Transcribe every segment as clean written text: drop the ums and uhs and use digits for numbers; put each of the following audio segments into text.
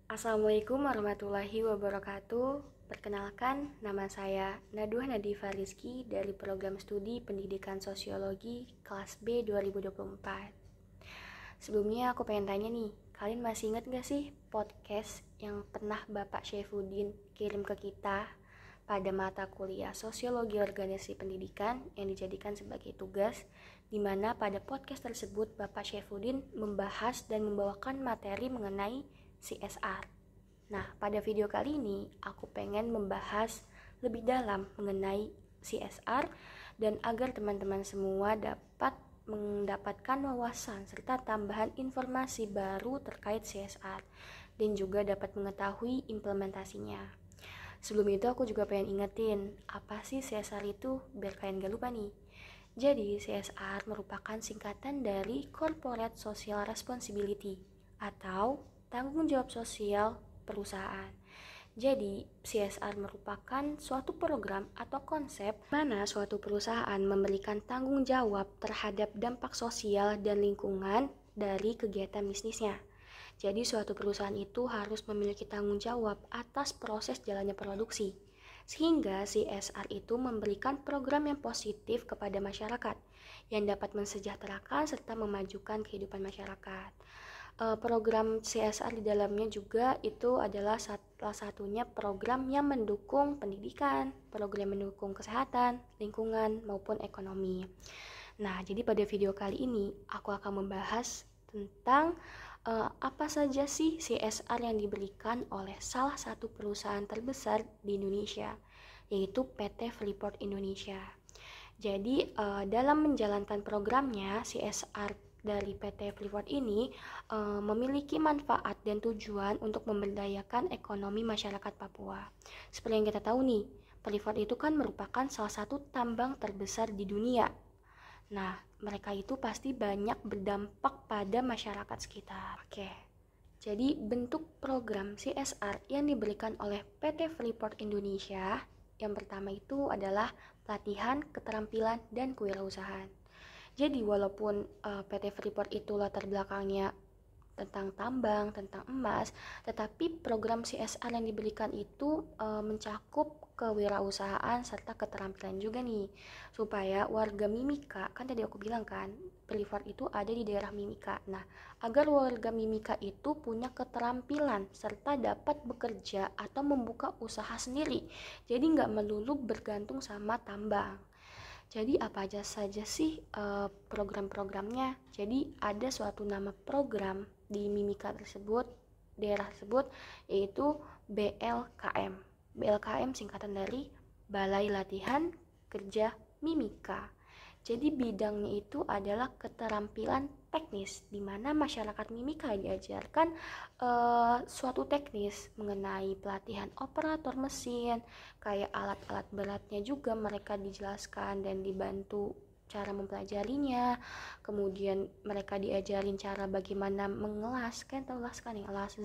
Assalamualaikum warahmatullahi wabarakatuh. Perkenalkan, nama saya Naduh Nadifa Rizky dari program studi Pendidikan Sosiologi kelas B 2024. Sebelumnya aku pengen tanya nih, kalian masih ingat gak sih podcast yang pernah Bapak Syaifuddin kirim ke kita pada mata kuliah Sosiologi Organisasi Pendidikan yang dijadikan sebagai tugas, di mana pada podcast tersebut Bapak Syaifuddin membahas dan membawakan materi mengenai CSR. Nah, pada video kali ini aku pengen membahas lebih dalam mengenai CSR dan agar teman-teman semua dapat mendapatkan wawasan serta tambahan informasi baru terkait CSR dan juga dapat mengetahui implementasinya. Sebelum itu aku juga pengen ingetin, apa sih CSR itu biar kalian gak lupa nih. Jadi CSR merupakan singkatan dari Corporate Social Responsibility atau tanggung jawab sosial perusahaan. Jadi, CSR merupakan suatu program atau konsep mana suatu perusahaan memberikan tanggung jawab terhadap dampak sosial dan lingkungan dari kegiatan bisnisnya. Jadi, suatu perusahaan itu harus memiliki tanggung jawab atas proses jalannya produksi. Sehingga CSR itu memberikan program yang positif kepada masyarakat yang dapat mensejahterakan serta memajukan kehidupan masyarakat. Program CSR di dalamnya juga itu adalah salah satunya program yang mendukung pendidikan, program mendukung kesehatan, lingkungan, maupun ekonomi. Nah, jadi pada video kali ini aku akan membahas tentang apa saja sih CSR yang diberikan oleh salah satu perusahaan terbesar di Indonesia, yaitu PT Freeport Indonesia. Jadi dalam menjalankan programnya, CSR dari PT Freeport ini memiliki manfaat dan tujuan untuk memberdayakan ekonomi masyarakat Papua. Seperti yang kita tahu nih, Freeport itu kan merupakan salah satu tambang terbesar di dunia. Nah, mereka itu pasti banyak berdampak pada masyarakat sekitar. Oke. Jadi bentuk program CSR yang diberikan oleh PT Freeport Indonesia yang pertama itu adalah pelatihan, keterampilan, dan kewirausahaan. Jadi walaupun PT Freeport itu latar belakangnya tentang tambang, tentang emas, tetapi program CSR yang diberikan itu mencakup kewirausahaan serta keterampilan juga nih, supaya warga Mimika, kan tadi aku bilang kan Freeport itu ada di daerah Mimika. Nah, agar warga Mimika itu punya keterampilan serta dapat bekerja atau membuka usaha sendiri, jadi nggak melulu bergantung sama tambang. Jadi apa aja saja sih program-programnya? Jadi ada suatu nama program di Mimika tersebut, daerah tersebut, yaitu BLKM. BLKM singkatan dari Balai Latihan Kerja Mimika. Jadi bidangnya itu adalah keterampilan teknis, di mana masyarakat Mimika diajarkan suatu teknis mengenai pelatihan operator mesin, kayak alat-alat beratnya juga mereka dijelaskan dan dibantu cara mempelajarinya. Kemudian mereka diajarin cara bagaimana mengelas, kan tahu las kan ya, las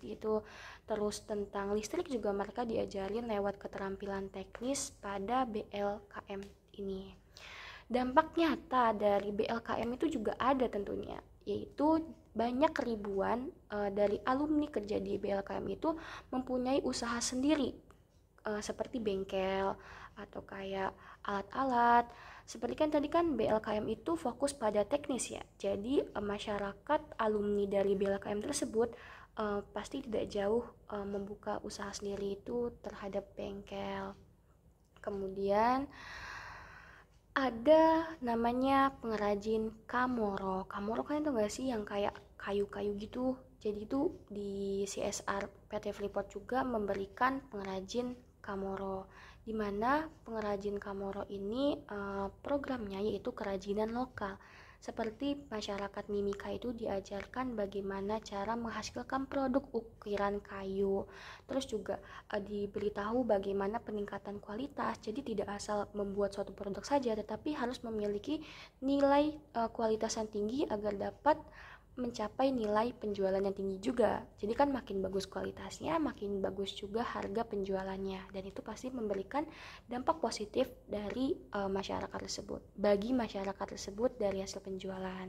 gitu. Terus tentang listrik juga mereka diajarin lewat keterampilan teknis pada BLKM ini. Dampak nyata dari BLKM itu juga ada tentunya, yaitu banyak ribuan dari alumni kerja di BLKM itu mempunyai usaha sendiri, seperti bengkel atau kayak alat-alat. Seperti kan tadi kan BLKM itu fokus pada teknis ya, jadi masyarakat alumni dari BLKM tersebut pasti tidak jauh membuka usaha sendiri itu terhadap bengkel. Kemudian ada namanya pengrajin kamoro. Kamoro kan itu gak sih yang kayak kayu-kayu gitu. Jadi itu di CSR PT Freeport juga memberikan pengrajin kamoro, di mana pengrajin kamoro ini programnya yaitu kerajinan lokal. Seperti masyarakat Mimika itu diajarkan bagaimana cara menghasilkan produk ukiran kayu. Terus juga diberitahu bagaimana peningkatan kualitas. Jadi tidak asal membuat suatu produk saja, tetapi harus memiliki nilai kualitas yang tinggi agar dapat mencapai nilai penjualan yang tinggi juga. Jadi kan makin bagus kualitasnya, makin bagus juga harga penjualannya, dan itu pasti memberikan dampak positif dari masyarakat tersebut, bagi masyarakat tersebut dari hasil penjualan.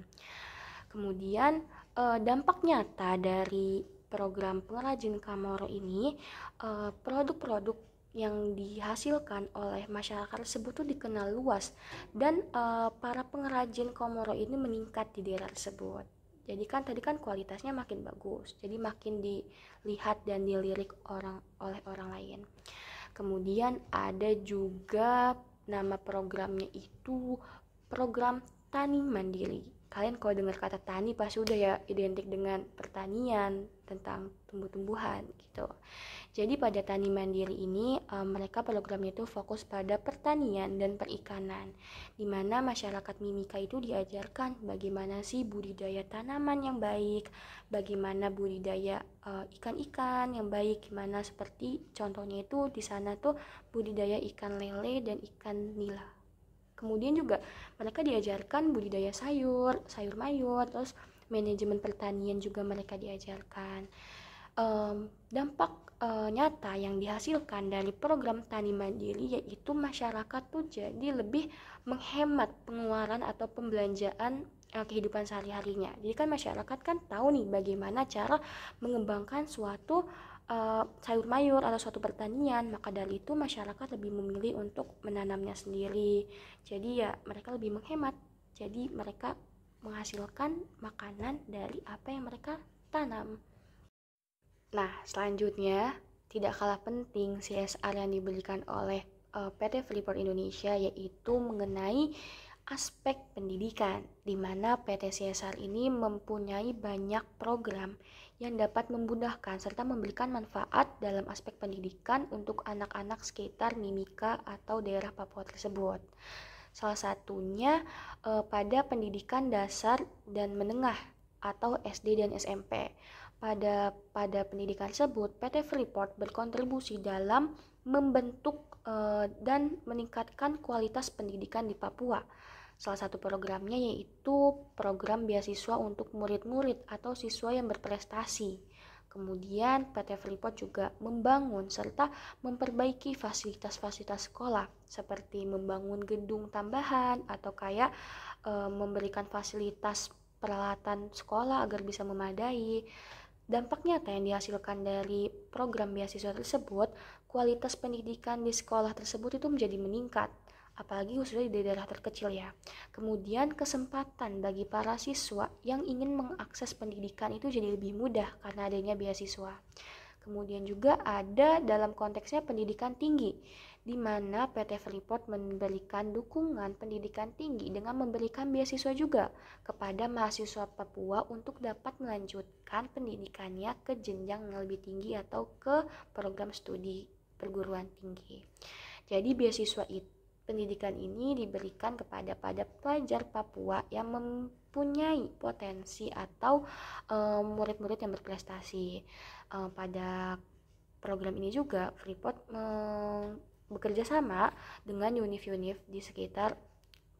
Kemudian dampak nyata dari program pengrajin Komoro ini, produk-produk yang dihasilkan oleh masyarakat tersebut tuh dikenal luas, dan para pengrajin Komoro ini meningkat di daerah tersebut. Jadi kan tadi kan kualitasnya makin bagus, jadi makin dilihat dan dilirik oleh orang lain. Kemudian ada juga nama programnya itu program Tani Mandiri. Kalian kalau dengar kata tani pasti udah ya identik dengan pertanian, tentang tumbuh-tumbuhan gitu. Jadi pada Tani Mandiri ini mereka programnya itu fokus pada pertanian dan perikanan, di mana masyarakat Mimika itu diajarkan bagaimana sih budidaya tanaman yang baik, bagaimana budidaya ikan-ikan yang baik, gimana seperti contohnya itu di sana tuh budidaya ikan lele dan ikan nila. Kemudian juga mereka diajarkan budidaya sayur mayur, terus manajemen pertanian juga mereka diajarkan. Dampak nyata yang dihasilkan dari program Tani Mandiri yaitu masyarakat tuh jadi lebih menghemat pengeluaran atau pembelanjaan kehidupan sehari-harinya. Jadi kan masyarakat kan tahu nih bagaimana cara mengembangkan suatu sayur mayur atau suatu pertanian, maka dari itu masyarakat lebih memilih untuk menanamnya sendiri. Jadi ya mereka lebih menghemat, jadi mereka menghasilkan makanan dari apa yang mereka tanam. Nah, selanjutnya tidak kalah penting CSR yang diberikan oleh PT Freeport Indonesia yaitu mengenai aspek pendidikan, di mana PT CSR ini mempunyai banyak program yang dapat memudahkan serta memberikan manfaat dalam aspek pendidikan untuk anak-anak sekitar Mimika atau daerah Papua tersebut. Salah satunya pada pendidikan dasar dan menengah atau SD dan SMP. Pada pendidikan tersebut, PT Freeport berkontribusi dalam membentuk dan meningkatkan kualitas pendidikan di Papua. Salah satu programnya yaitu program beasiswa untuk murid-murid atau siswa yang berprestasi. Kemudian PT Freeport juga membangun serta memperbaiki fasilitas-fasilitas sekolah seperti membangun gedung tambahan atau kayak memberikan fasilitas peralatan sekolah agar bisa memadai. Dampak nyata yang dihasilkan dari program beasiswa tersebut, kualitas pendidikan di sekolah tersebut itu menjadi meningkat, apalagi khususnya di daerah terkecil ya. Kemudian kesempatan bagi para siswa yang ingin mengakses pendidikan itu jadi lebih mudah karena adanya beasiswa. Kemudian juga ada dalam konteksnya pendidikan tinggi, di mana PT Freeport memberikan dukungan pendidikan tinggi dengan memberikan beasiswa juga kepada mahasiswa Papua untuk dapat melanjutkan pendidikannya ke jenjang yang lebih tinggi atau ke program studi perguruan tinggi. Jadi beasiswa pendidikan ini diberikan kepada pelajar Papua yang mempunyai potensi atau murid-murid yang berprestasi. Pada program ini juga Freeport bekerja sama dengan univ-univ di sekitar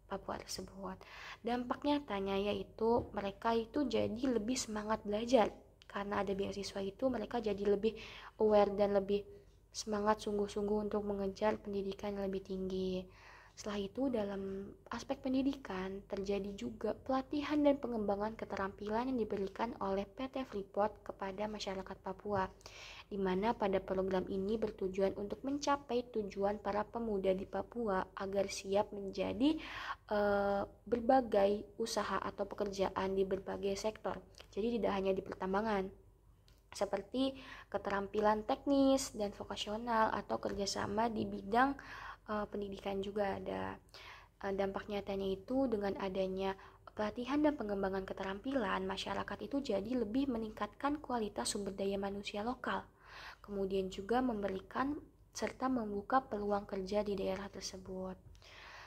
Papua tersebut. Dampak nyatanya yaitu mereka itu jadi lebih semangat belajar karena ada beasiswa itu, mereka jadi lebih aware dan lebih semangat sungguh-sungguh untuk mengejar pendidikan yang lebih tinggi. Setelah itu dalam aspek pendidikan terjadi juga pelatihan dan pengembangan keterampilan yang diberikan oleh PT Freeport kepada masyarakat Papua, di mana pada program ini bertujuan untuk mencapai tujuan para pemuda di Papua agar siap menjadi berbagai usaha atau pekerjaan di berbagai sektor. Jadi tidak hanya di pertambangan, seperti keterampilan teknis dan vokasional atau kerjasama di bidang pendidikan juga ada. Dampak nyatanya itu dengan adanya pelatihan dan pengembangan keterampilan, masyarakat itu jadi lebih meningkatkan kualitas sumber daya manusia lokal. Kemudian juga memberikan serta membuka peluang kerja di daerah tersebut.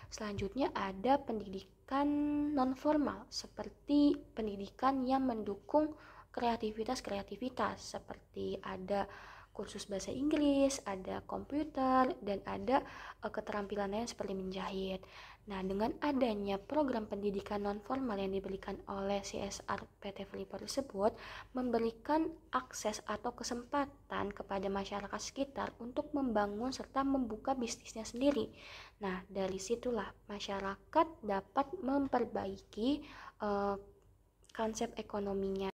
Selanjutnya ada pendidikan non-formal seperti pendidikan yang mendukung kreativitas seperti ada kursus bahasa Inggris, ada komputer, dan ada keterampilan lain seperti menjahit. Nah, dengan adanya program pendidikan non-formal yang diberikan oleh CSR PT Freeport tersebut, memberikan akses atau kesempatan kepada masyarakat sekitar untuk membangun serta membuka bisnisnya sendiri. Nah, dari situlah masyarakat dapat memperbaiki konsep ekonominya.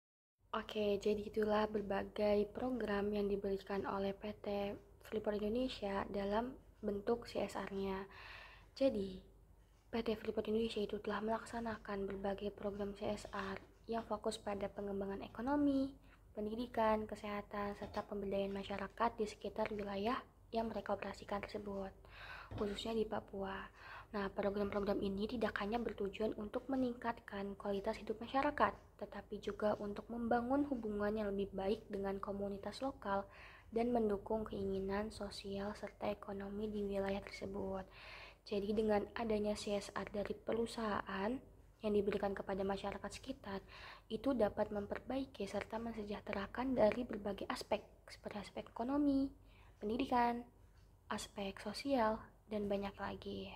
Oke, jadi itulah berbagai program yang diberikan oleh PT Freeport Indonesia dalam bentuk CSR-nya. Jadi, PT Freeport Indonesia itu telah melaksanakan berbagai program CSR yang fokus pada pengembangan ekonomi, pendidikan, kesehatan, serta pemberdayaan masyarakat di sekitar wilayah yang mereka operasikan tersebut, khususnya di Papua. Nah, program-program ini tidak hanya bertujuan untuk meningkatkan kualitas hidup masyarakat, tetapi juga untuk membangun hubungan yang lebih baik dengan komunitas lokal dan mendukung keinginan sosial serta ekonomi di wilayah tersebut. Jadi dengan adanya CSR dari perusahaan yang diberikan kepada masyarakat sekitar, itu dapat memperbaiki serta mensejahterakan dari berbagai aspek, seperti aspek ekonomi, pendidikan, aspek sosial, dan banyak lagi.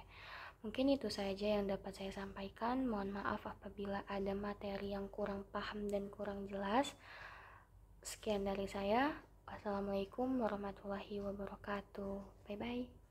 Mungkin itu saja yang dapat saya sampaikan. Mohon maaf apabila ada materi yang kurang paham dan kurang jelas. Sekian dari saya. Wassalamualaikum warahmatullahi wabarakatuh. Bye-bye.